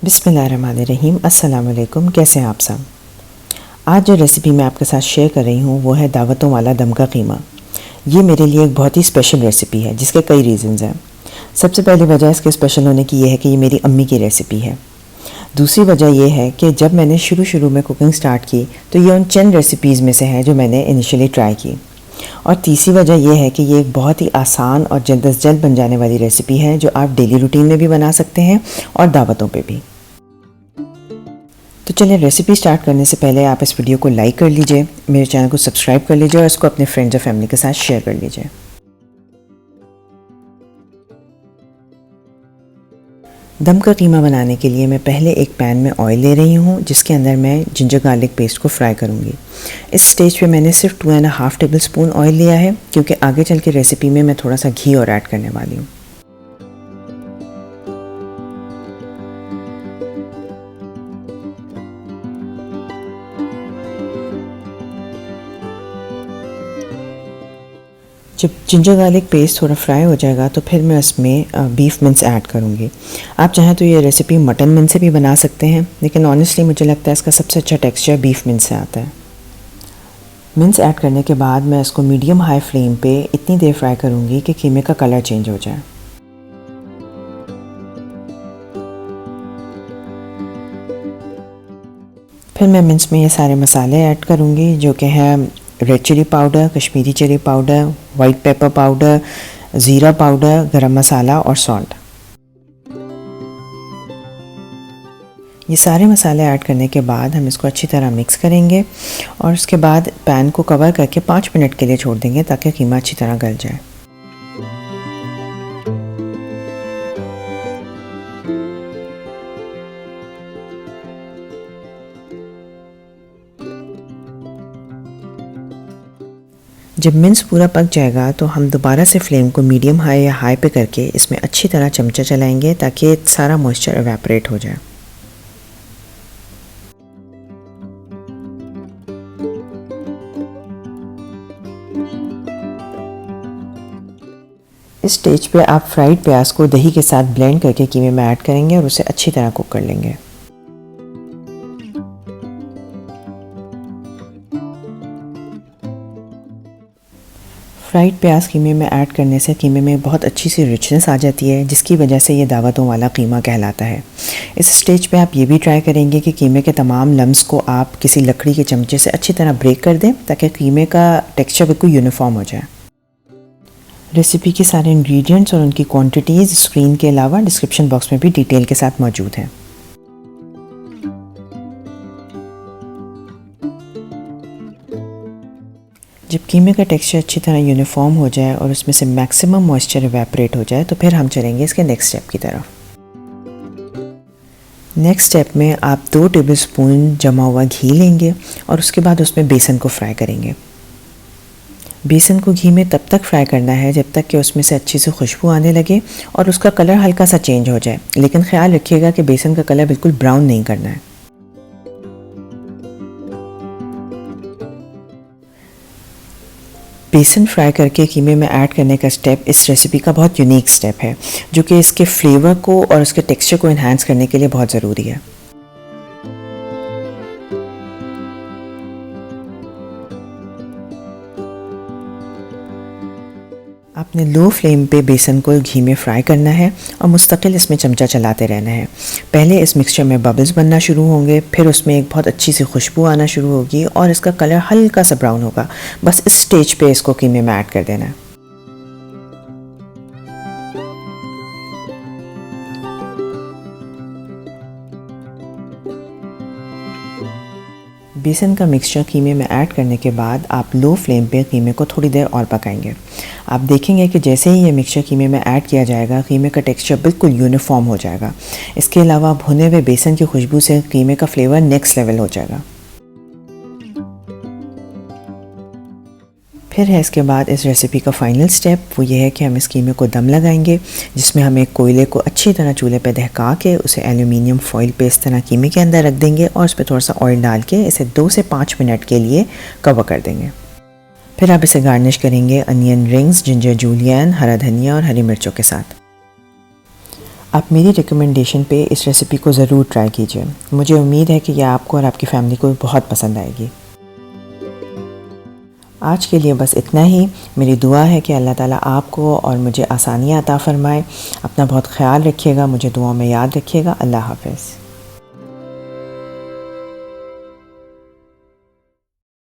बिस्मिल्लाहिर्रहमानिर्रहीम। अस्सलाम वालेकुम। कैसे हैं आप सब? आज जो रेसिपी मैं आपके साथ शेयर कर रही हूँ वो है दावतों वाला दम का कीमा। ये मेरे लिए एक बहुत ही स्पेशल रेसिपी है जिसके कई रीज़न्स हैं। सबसे पहली वजह इसके स्पेशल होने की ये है कि ये मेरी अम्मी की रेसिपी है। दूसरी वजह यह है कि जब मैंने शुरू में कुकिंग स्टार्ट की तो ये उन चंद रेसिपीज़ में से है जो मैंने इनिशियली ट्राई की। और तीसरी वजह यह है कि ये एक बहुत ही आसान और जल्द अज जल्द बन जाने वाली रेसिपी है जो आप डेली रूटीन में भी बना सकते हैं और दावतों पे भी। तो चलिए रेसिपी स्टार्ट करने से पहले आप इस वीडियो को लाइक कर लीजिए, मेरे चैनल को सब्सक्राइब कर लीजिए और इसको अपने फ्रेंड्स और फैमिली के साथ शेयर कर लीजिए। दम का कीमा बनाने के लिए मैं पहले एक पैन में ऑयल ले रही हूँ जिसके अंदर मैं जिंजर गार्लिक पेस्ट को फ्राई करूँगी। इस स्टेज पे मैंने सिर्फ 2.5 टेबल स्पून ऑयल लिया है क्योंकि आगे चल के रेसिपी में मैं थोड़ा सा घी और ऐड करने वाली हूँ। जब जिंजर गार्लिक पेस्ट थोड़ा फ्राई हो जाएगा तो फिर मैं इसमें बीफ मिन्स ऐड करूँगी। आप चाहें तो ये रेसिपी मटन मिन्स से भी बना सकते हैं, लेकिन ऑनेस्टली मुझे लगता है इसका सबसे अच्छा टेक्सचर बीफ मिन्स से आता है। मिन्स ऐड करने के बाद मैं इसको मीडियम हाई फ्लेम पे इतनी देर फ्राई करूँगी कि कीमे का कलर चेंज हो जाए। फिर मैं मिन्स में ये सारे मसाले ऐड करूँगी जो कि हैं red chilli powder, Kashmiri chilli powder, white pepper powder, ज़ीरा पाउडर, गरम मसाला और सॉल्ट। ये सारे मसाले ऐड करने के बाद हम इसको अच्छी तरह मिक्स करेंगे और उसके बाद पैन को कवर करके 5 मिनट के लिए छोड़ देंगे ताकि कीमा अच्छी तरह गल जाए। जब मिन्स पूरा पक जाएगा तो हम दोबारा से फ्लेम को मीडियम हाई या हाई पे करके इसमें अच्छी तरह चमचा चलाएंगे ताकि सारा मॉइस्चर एवेपोरेट हो जाए। इस स्टेज पे आप फ्राइड प्याज को दही के साथ ब्लेंड करके कीमे में ऐड करेंगे और उसे अच्छी तरह कुक कर लेंगे। फ्राइड प्याज कीमे में ऐड करने से कीमे में बहुत अच्छी सी रिचनेस आ जाती है जिसकी वजह से ये दावतों वाला कीमा कहलाता है। इस स्टेज पे आप ये भी ट्राई करेंगे कि कीमे के तमाम लम्स को आप किसी लकड़ी के चमचे से अच्छी तरह ब्रेक कर दें ताकि कीमे का टेक्सचर बिल्कुल यूनिफॉर्म हो जाए। रेसिपी के सारे इंग्रेडिएंट्स और उनकी क्वांटिटीज़ स्क्रीन के अलावा डिस्क्रिप्शन बॉक्स में भी डिटेल के साथ मौजूद हैं। जब कीमे का टेक्सचर अच्छी तरह यूनिफॉर्म हो जाए और उसमें से मैक्सिमम मॉइस्चर एवेपोरेट हो जाए तो फिर हम चलेंगे इसके नेक्स्ट स्टेप की तरफ। नेक्स्ट स्टेप में आप 2 टेबल स्पून जमा हुआ घी लेंगे और उसके बाद उसमें बेसन को फ्राई करेंगे। बेसन को घी में तब तक फ्राई करना है जब तक कि उसमें से अच्छी सी खुशबू आने लगे और उसका कलर हल्का सा चेंज हो जाए, लेकिन ख्याल रखिएगा कि बेसन का कलर बिल्कुल ब्राउन नहीं करना है। बेसन फ्राई करके कीमे में ऐड करने का स्टेप इस रेसिपी का बहुत यूनिक स्टेप है जो कि इसके फ्लेवर को और उसके टेक्सचर को इन्हांस करने के लिए बहुत ज़रूरी है। आपने लो फ्लेम पे बेसन को घी में फ्राई करना है और मुस्तकिल इसमें चमचा चलाते रहना है। पहले इस मिक्सचर में बबल्स बनना शुरू होंगे, फिर उसमें एक बहुत अच्छी सी खुशबू आना शुरू होगी और इसका कलर हल्का सा ब्राउन होगा। बस इस स्टेज पे इसको कीमे में ऐड कर देना है। बेसन का मिक्सचर कीमे में ऐड करने के बाद आप लो फ्लेम पे कीमे को थोड़ी देर और पकाएंगे। आप देखेंगे कि जैसे ही ये मिक्सचर कीमे में ऐड किया जाएगा कीमे का टेक्सचर बिल्कुल यूनिफॉर्म हो जाएगा। इसके अलावा भुने हुए बेसन की खुशबू से कीमे का फ्लेवर नेक्स्ट लेवल हो जाएगा। फिर है इसके बाद इस रेसिपी का फाइनल स्टेप, वो ये है कि हम इस कीमे को दम लगाएंगे जिसमें हम एक कोयले को अच्छी तरह चूल्हे पे दहका के उसे एल्यूमिनियम फॉइल पे इस तरह कीमे के अंदर रख देंगे और उस पर थोड़ा सा ऑयल डाल के इसे 2 से 5 मिनट के लिए कवर कर देंगे। फिर आप इसे गार्निश करेंगे अनियन रिंग्स, जिंजर जूलियन, हरा धनिया और हरी मिर्चों के साथ। आप मेरी रिकमेंडेशन पे इस रेसिपी को ज़रूर ट्राई कीजिए। मुझे उम्मीद है कि यह आपको और आपकी फैमिली को बहुत पसंद आएगी। आज के लिए बस इतना ही। मेरी दुआ है कि अल्लाह ताला आपको और मुझे आसानियाँ अता फ़रमाए। अपना बहुत ख्याल रखिएगा, मुझे दुआओं में याद रखिएगा। अल्लाह हाफ़िज़।